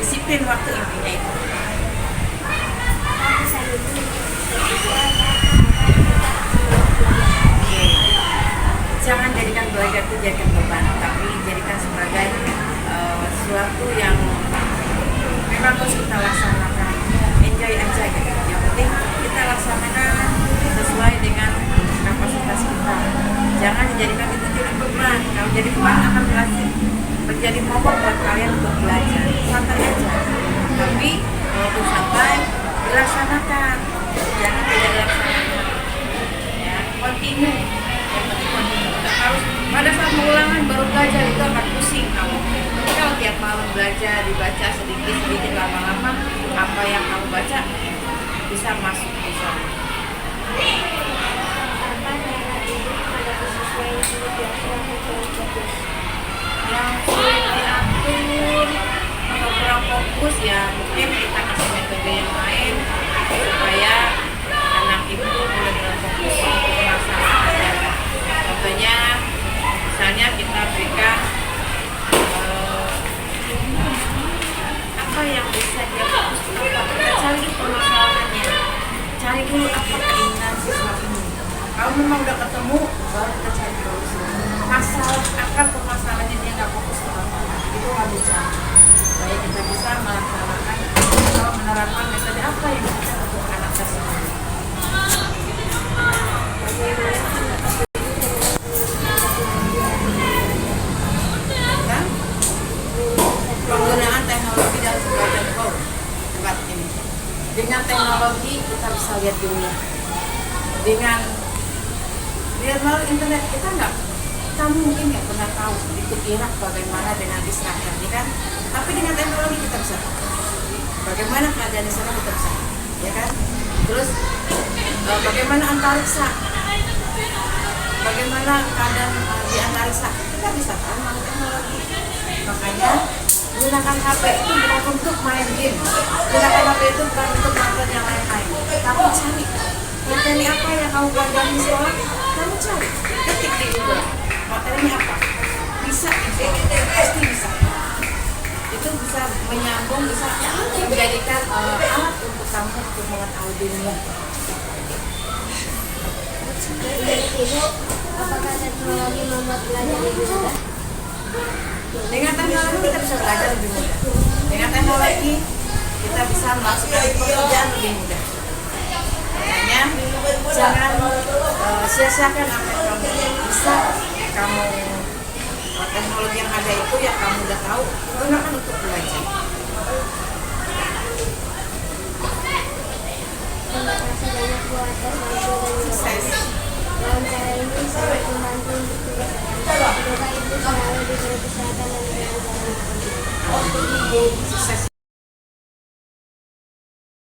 Disiplin waktu intinya itu. Jangan jadikan belajar itu jadikan beban, tapi jadikan sebagai sesuatu yang memang harus kita laksanakan. Enjoy aja gitu. Yang penting kita laksanakan sesuai dengan kapasitas kita. Jangan dijadikan itu jadi beban. Kalau jadi beban akan menjadi momok buat kalian untuk belajar. Santai aja. Tapi walaupun santai, dilaksanakan. Jangan tidak dilaksanakan. Ya, continue. Yang penting continue. Tidak harus pada saat mengulangan baru belajar itu akan pusing kamu. Tapi kalau tiap malam belajar, dibaca sedikit lama-lama, apa yang kamu baca bisa masuk di sana. Yang sulit diatur atau kurang fokus ya mungkin kita kasih metode yang lain supaya anak itu benar-benar fokus untuk masalah pelajaran. Contohnya misalnya kita berikan apa yang bisa dia fokus, kita cari permasalahannya, cari dulu apa keinginan siswa ini. Kalau memang udah ketemu baru kita cari solusi. Masalah akar permasalahannya dia nggak fokus ke apa itu nggak bisa. Supaya kita bisa melaksanakan atau menerapkan metode apa yang bisa untuk anak tersebut. Dan penggunaan teknologi dalam belajar tempat ini. Dengan teknologi kita bisa lihat dunia. Dengan lihat melalui internet kamu mungkin nggak pernah tahu itu Irak bagaimana dengan Israel, ya kan? Tapi dengan teknologi kita bisa tahu bagaimana keadaan di sana, kita bisa tahu, ya kan? Terus bagaimana antariksa, bagaimana keadaan di antariksa, kita bisa tahu melalui teknologi. Makanya gunakan HP itu bukan untuk main game, gunakan HP itu bukan untuk nonton yang lain-lain, tapi cari materi apa yang kamu pelajari di sekolah, kamu cari, ketik di Google. Materinya apa? Bisa, pasti bisa. Itu bisa menyambung, bisa menjadikan alat untuk kamu untuk mengetahui dunia. Apakah teknologi membuat belajar lebih mudah? Dengan teknologi kita bisa belajar lebih mudah. Dengan teknologi kita bisa melakukan pekerjaan lebih mudah. Makanya jangan sia-siakan apa yang kamu bisa. Teknologi yang ada itu yang kamu udah tahu, gunakan untuk belajar. Terima kasih banyak Bu atas waktu dan Sukses. wawancara ini sangat membantu untuk tugas saya. Semoga Ibu selalu diberi kesehatan dan kelancaran. Sukses.